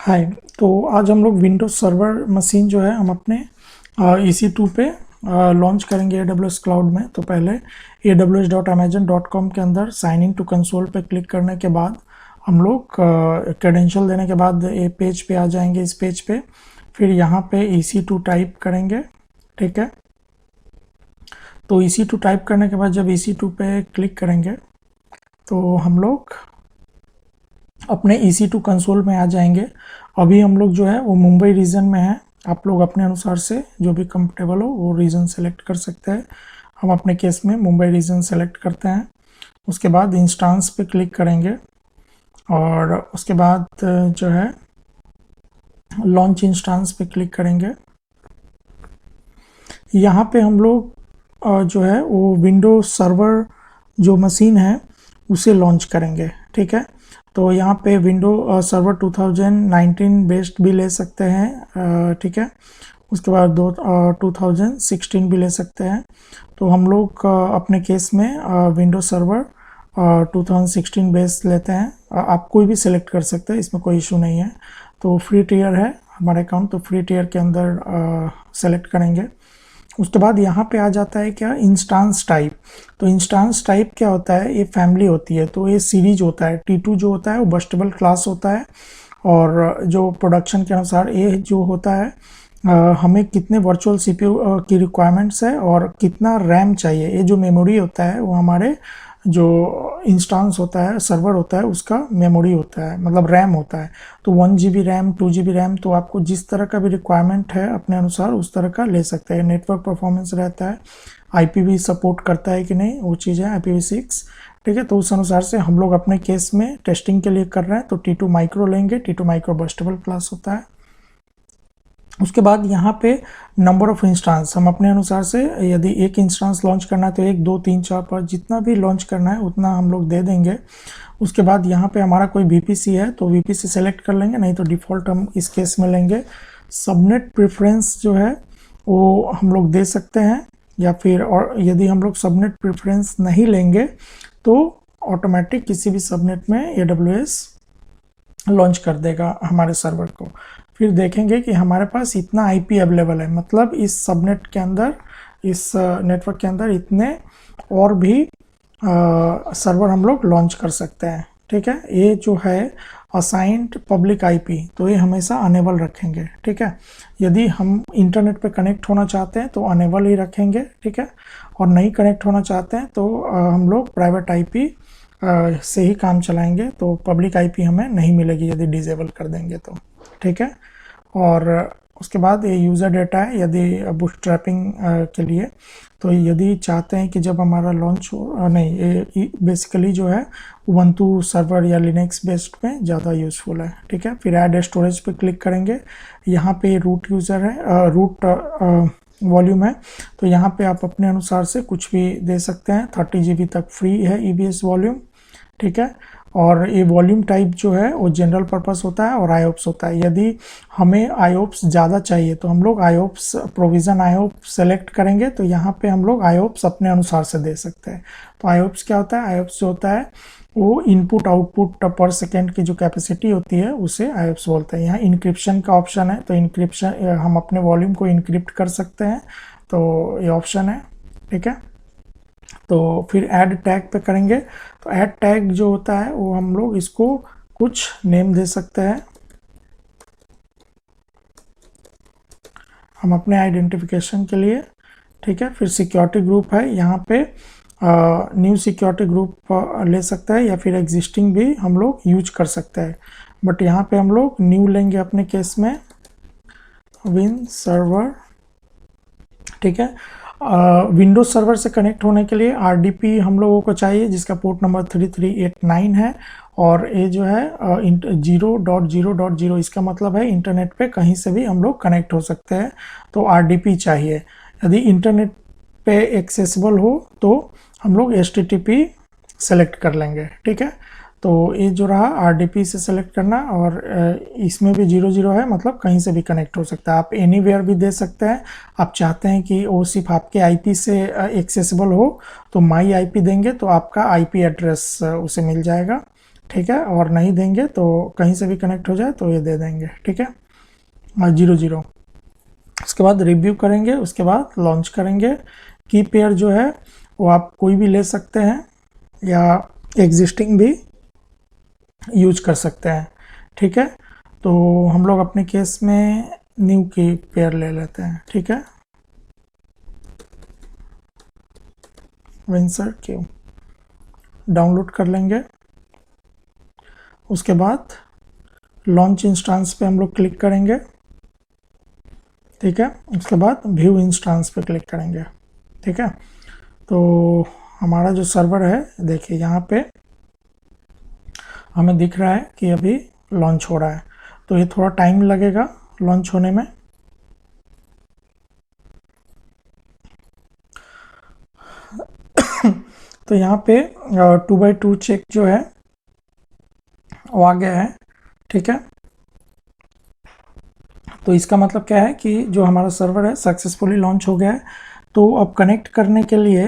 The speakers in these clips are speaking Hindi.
हाय। तो आज हम लोग विंडोज सर्वर मशीन जो है हम अपने EC2 पे लॉन्च करेंगे AWS क्लाउड में। तो पहले aws.amazon.com के अंदर साइन इन टू कंसोल पे क्लिक करने के बाद हम लोग क्रेडेंशियल देने के बाद ये पेज पे आ जाएंगे। इस पेज पे फिर यहाँ पे EC2 टाइप करेंगे, ठीक है। तो EC2 टाइप करने के बाद जब EC2 पे क्लिक करेंगे तो हम लोग अपने EC2 कंसोल में आ जाएंगे। अभी हम लोग जो है वो मुंबई रीजन में है। आप लोग अपने अनुसार से जो भी कंफर्टेबल हो वो रीजन सेलेक्ट कर सकते हैं। हम अपने केस में मुंबई रीजन सेलेक्ट करते हैं। उसके बाद इंस्टांस पे क्लिक करेंगे और उसके बाद जो है लॉन्च इंस्टांस पे क्लिक करेंगे। यहाँ पे हम लोग जो है वो विंडोज सर्वर जो मशीन है उसे लॉन्च करेंगे, ठीक है। तो यहाँ पे विंडो सर्वर 2019 बेस्ड भी ले सकते हैं, ठीक है। उसके बाद 2016 भी ले सकते हैं। तो हम लोग अपने केस में विंडो सर्वर 2016 बेस्ड लेते हैं। आप कोई भी सिलेक्ट कर सकते हैं, इसमें कोई इशू नहीं है। तो फ्री टियर है हमारे अकाउंट, तो फ्री टियर के अंदर सेलेक्ट करेंगे। उसके बाद यहाँ पे आ जाता है क्या, इंस्टांस टाइप। तो इंस्टांस टाइप क्या होता है, ये फैमिली होती है। तो ये सीरीज होता है। T2 जो होता है वो बस्टेबल क्लास होता है। और जो प्रोडक्शन के अनुसार ये जो होता है हमें कितने वर्चुअल CPU की रिक्वायरमेंट्स है और कितना रैम चाहिए। ये जो मेमोरी होता है वो हमारे जो इंस्टांस होता है, सर्वर होता है, उसका मेमोरी होता है, मतलब रैम होता है। तो 1 GB रैम, 2 GB रैम, तो आपको जिस तरह का भी रिक्वायरमेंट है अपने अनुसार उस तरह का ले सकते हैं। नेटवर्क परफॉर्मेंस रहता है, IPv सपोर्ट करता है कि नहीं, वो चीज़ है IPv6, ठीक है। तो उस अनुसार से हम लोग अपने केस में टेस्टिंग के लिए कर रहे हैं। तो T2 माइक्रो लेंगे। T2 माइक्रो बस्टेबल क्लास होता है। उसके बाद यहाँ पे नंबर ऑफ इंस्टांस हम अपने अनुसार से, यदि एक इंस्टांस लॉन्च करना है तो 1, 2, 3, 4, 5 जितना भी लॉन्च करना है उतना हम लोग दे देंगे। उसके बाद यहाँ पे हमारा कोई VPC है तो VPC सेलेक्ट कर लेंगे, नहीं तो डिफ़ॉल्ट हम इस केस में लेंगे। सबनेट प्रेफरेंस जो है वो हम लोग दे सकते हैं, या फिर और यदि हम लोग सबनेट प्रेफरेंस नहीं लेंगे तो ऑटोमेटिक किसी भी सबनेट में AWS लॉन्च कर देगा हमारे सर्वर को। फिर देखेंगे कि हमारे पास इतना IP अवेलेबल है, मतलब इस सबनेट के अंदर, इस नेटवर्क के अंदर इतने और भी सर्वर हम लोग लॉन्च कर सकते हैं, ठीक है। ये जो है असाइंड पब्लिक IP, तो ये हमेशा अनेबल रखेंगे, ठीक है। यदि हम इंटरनेट पे कनेक्ट होना चाहते हैं तो अनेबल ही रखेंगे, ठीक है। और नहीं कनेक्ट होना चाहते हैं तो हम लोग प्राइवेट IP से ही काम चलाएंगे। तो पब्लिक IP हमें नहीं मिलेगी यदि डिजेबल कर देंगे तो, ठीक है। और उसके बाद ये यूज़र डेटा है, यदि बूटस्ट्रैपिंग के लिए। तो यदि चाहते हैं कि जब हमारा लॉन्च हो, नहीं, ये बेसिकली जो है उबंटू सर्वर या लिनक्स बेस्ड में ज़्यादा यूज़फुल है, ठीक है। फिर ऐड स्टोरेज पे क्लिक करेंगे। यहाँ पे रूट यूज़र है, रूट वॉल्यूम है। तो यहाँ पे आप अपने अनुसार से कुछ भी दे सकते हैं। 30 GB तक फ्री है EBS वॉल्यूम, ठीक है। और ये वॉल्यूम टाइप जो है वो जनरल पर्पस होता है और IOPS होता है। यदि हमें IOPS ज़्यादा चाहिए तो हम लोग IOPS प्रोविज़न IOPS सेलेक्ट करेंगे। तो यहाँ पे हम लोग IOPS अपने अनुसार से दे सकते हैं। तो IOPS क्या होता है, IOPS जो होता है वो इनपुट आउटपुट पर सेकेंड की जो कैपेसिटी होती है उसे IOPS बोलते हैं। यहाँ इंक्रिप्शन का ऑप्शन है, तो इंक्रिप्शन हम अपने वॉल्यूम को इंक्रिप्ट कर सकते हैं, तो ये ऑप्शन है, ठीक है। तो फिर ऐड टैग पे करेंगे। तो ऐड टैग जो होता है वो हम लोग इसको कुछ नेम दे सकते हैं, हम अपने आइडेंटिफिकेशन के लिए, ठीक है। फिर सिक्योरिटी ग्रुप है, यहाँ पे न्यू सिक्योरिटी ग्रुप ले सकता है या फिर एग्जिस्टिंग भी हम लोग यूज कर सकते हैं। बट यहाँ पे हम लोग न्यू लेंगे अपने केस में, विन सर्वर, ठीक है। विंडोज सर्वर से कनेक्ट होने के लिए RDP हम लोगों को चाहिए, जिसका पोर्ट नंबर 3389 है। और ये जो है 0.0.0 इसका मतलब है इंटरनेट पे कहीं से भी हम लोग कनेक्ट हो सकते हैं। तो RDP चाहिए। यदि इंटरनेट पे एक्सेसिबल हो तो हम लोग HTTP सेलेक्ट कर लेंगे, ठीक है। तो ये जो रहा RDP से सेलेक्ट करना, और इसमें भी 00 है, मतलब कहीं से भी कनेक्ट हो सकता है। आप एनीवेयर भी दे सकते हैं। आप चाहते हैं कि वो सिर्फ आपके IP से एक्सेसिबल हो तो माई IP देंगे तो आपका IP एड्रेस उसे मिल जाएगा, ठीक है, और नहीं देंगे तो कहीं से भी कनेक्ट हो जाए तो ये दे देंगे, ठीक है, 0 0। उसके बाद रिव्यू करेंगे, उसके बाद लॉन्च करेंगे। की पेयर जो है वो आप कोई भी ले सकते हैं या एग्जिस्टिंग भी यूज कर सकते हैं, ठीक है। तो हम लोग अपने केस में न्यू की पेयर ले लेते हैं, ठीक है। विंसर क्यू डाउनलोड कर लेंगे। उसके बाद लॉन्च इंस्टांस पे हम लोग क्लिक करेंगे, ठीक है। उसके बाद व्यू इंस्टांस पे क्लिक करेंगे, ठीक है। तो हमारा जो सर्वर है, देखिए यहाँ पे हमें दिख रहा है कि अभी लॉन्च हो रहा है, तो ये थोड़ा टाइम लगेगा लॉन्च होने में। तो यहाँ पे 2x2 चेक जो है वो आ गया है, ठीक है। तो इसका मतलब क्या है कि जो हमारा सर्वर है सक्सेसफुली लॉन्च हो गया है। तो अब कनेक्ट करने के लिए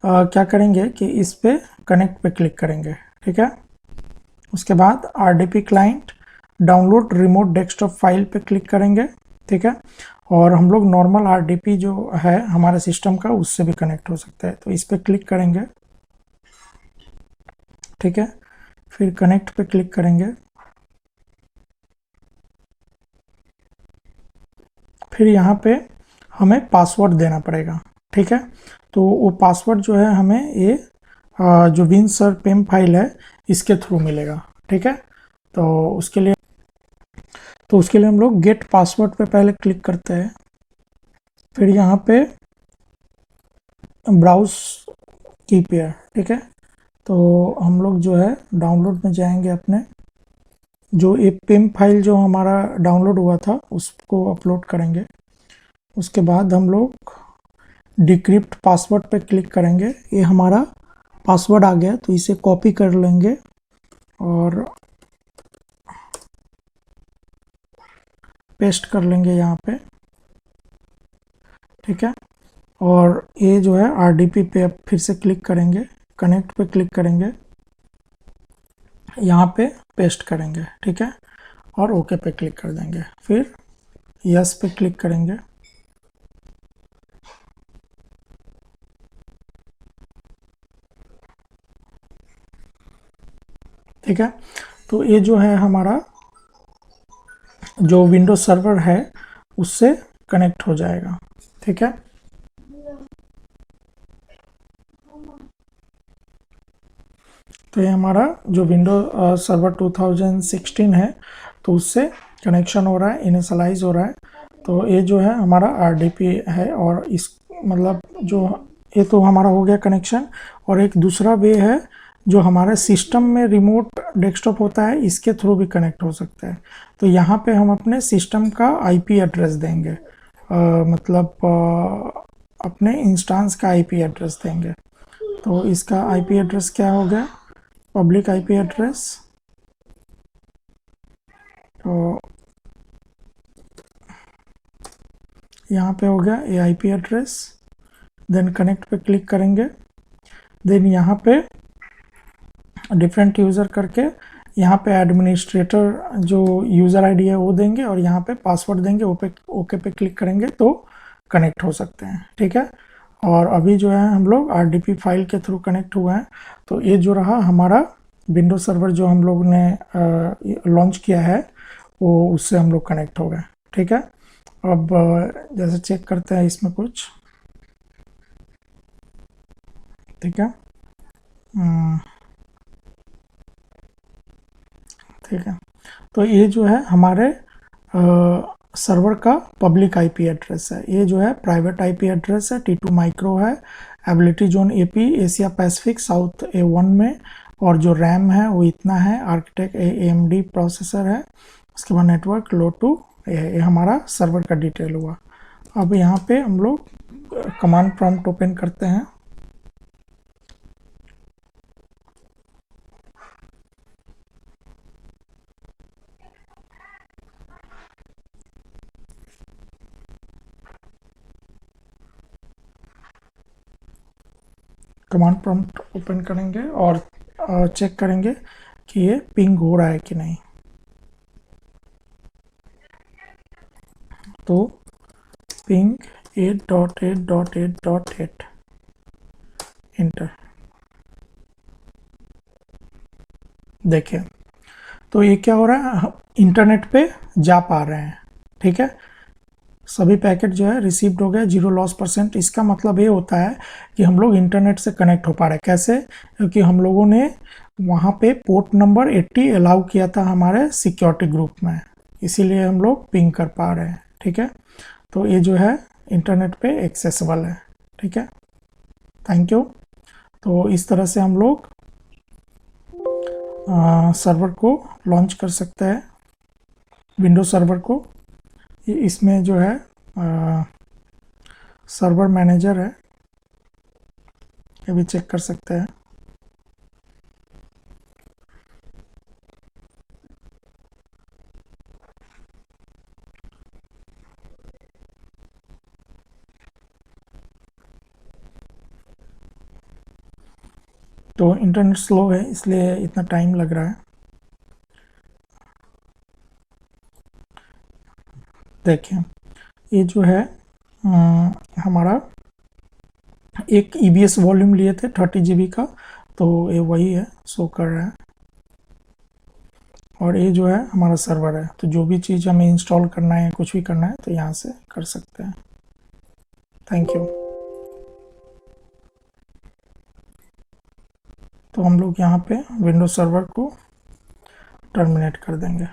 क्या करेंगे कि इस पे कनेक्ट पे क्लिक करेंगे, ठीक है। उसके बाद RDP client download remote desktop file पे क्लिक करेंगे, ठीक है। और हम लोग नॉर्मल RDP जो है हमारे सिस्टम का उससे भी कनेक्ट हो सकता है, तो इस पे क्लिक करेंगे, ठीक है। फिर कनेक्ट पे क्लिक करेंगे, फिर यहाँ पे हमें पासवर्ड देना पड़ेगा, ठीक है। तो वो पासवर्ड जो है हमें ये जो विंसर पेम फाइल है इसके थ्रू मिलेगा, ठीक है। तो उसके लिए हम लोग गेट पासवर्ड पे पहले क्लिक करते हैं, फिर यहाँ पे ब्राउज की पेयर, ठीक है। तो हम लोग जो है डाउनलोड में जाएंगे, अपने जो ये पेम फाइल जो हमारा डाउनलोड हुआ था उसको अपलोड करेंगे। उसके बाद हम लोग डिक्रिप्ट पासवर्ड पे क्लिक करेंगे। ये हमारा पासवर्ड आ गया, तो इसे कॉपी कर लेंगे और पेस्ट कर लेंगे यहाँ पे, ठीक है। और ये जो है RDP पे अब फिर से क्लिक करेंगे, कनेक्ट पे क्लिक करेंगे, यहाँ पे पेस्ट करेंगे, ठीक है। और ओके पे क्लिक कर देंगे, फिर यस पे क्लिक करेंगे। ठीक है, तो ये जो है हमारा जो विंडोज सर्वर है उससे कनेक्ट हो जाएगा, ठीक है। तो ये हमारा जो विंडो सर्वर 2016 है तो उससे कनेक्शन हो रहा है, इनिशियलाइज हो रहा है। तो ये जो है हमारा RDP है, और इस मतलब जो ये तो हमारा हो गया कनेक्शन। और एक दूसरा वे है जो हमारे सिस्टम में रिमोट डेस्कटॉप होता है, इसके थ्रू भी कनेक्ट हो सकता है। तो यहाँ पे हम अपने सिस्टम का IP एड्रेस देंगे, मतलब अपने इंस्टांस का IP एड्रेस देंगे। तो इसका IP एड्रेस क्या हो गया, पब्लिक IP एड्रेस। तो यहाँ पे हो गया ये IP एड्रेस, देन कनेक्ट पे क्लिक करेंगे। देन यहाँ पे डिफरेंट यूज़र करके यहाँ पे एडमिनिस्ट्रेटर जो यूज़र ID है वो देंगे, और यहाँ पे पासवर्ड देंगे, ओके पे क्लिक करेंगे तो कनेक्ट हो सकते हैं, ठीक है। और अभी जो है हम लोग RDP फाइल के थ्रू कनेक्ट हुए हैं। तो ये जो रहा हमारा विंडोज सर्वर जो हम लोग ने लॉन्च किया है, वो उससे हम लोग कनेक्ट हो गए, ठीक है। अब जैसे चेक करते हैं इसमें कुछ, ठीक है। ठीक है, तो ये जो है हमारे सर्वर का पब्लिक IP एड्रेस है। ये जो है प्राइवेट IP एड्रेस है, T2 माइक्रो है, ability zone AP Asia Pacific south A1 में। और जो रैम है वो इतना है, आर्किटेक्ट AMD प्रोसेसर है। उसके बाद नेटवर्क लो टू, ये हमारा सर्वर का डिटेल हुआ। अब यहाँ पे हम लोग कमांड प्रॉम्प्ट ओपन करते हैं। कमांड प्रॉम्प्ट ओपन करेंगे और चेक करेंगे कि ये पिंग हो रहा है कि नहीं। तो पिंग 8.8.8.8 इंटर। देखिए तो ये क्या हो रहा है, इंटरनेट पे जा पा रहे हैं, ठीक है। सभी पैकेट जो है रिसीव्ड हो गया, 0 लॉस %। इसका मतलब ये होता है कि हम लोग इंटरनेट से कनेक्ट हो पा रहे हैं। कैसे? क्योंकि हम लोगों ने वहाँ पे पोर्ट नंबर 80 अलाउ किया था हमारे सिक्योरिटी ग्रुप में, इसीलिए हम लोग पिंग कर पा रहे हैं, ठीक है। तो ये जो है इंटरनेट पे एक्सेसिबल है, ठीक है। Thank you. तो इस तरह से हम लोग सर्वर को लॉन्च कर सकते हैं, विंडोज सर्वर को। इसमें जो है सर्वर मैनेजर है, ये भी चेक कर सकते हैं। तो इंटरनेट स्लो है इसलिए इतना टाइम लग रहा है। देखिए ये जो है हमारा एक EBS वॉल्यूम लिए थे 30 GB का, तो ये वही है, शो कर रहा है। और ये जो है हमारा सर्वर है, तो जो भी चीज़ हमें इंस्टॉल करना है, कुछ भी करना है, तो यहाँ से कर सकते हैं। Thank you. तो हम लोग यहाँ पे विंडोज सर्वर को टर्मिनेट कर देंगे।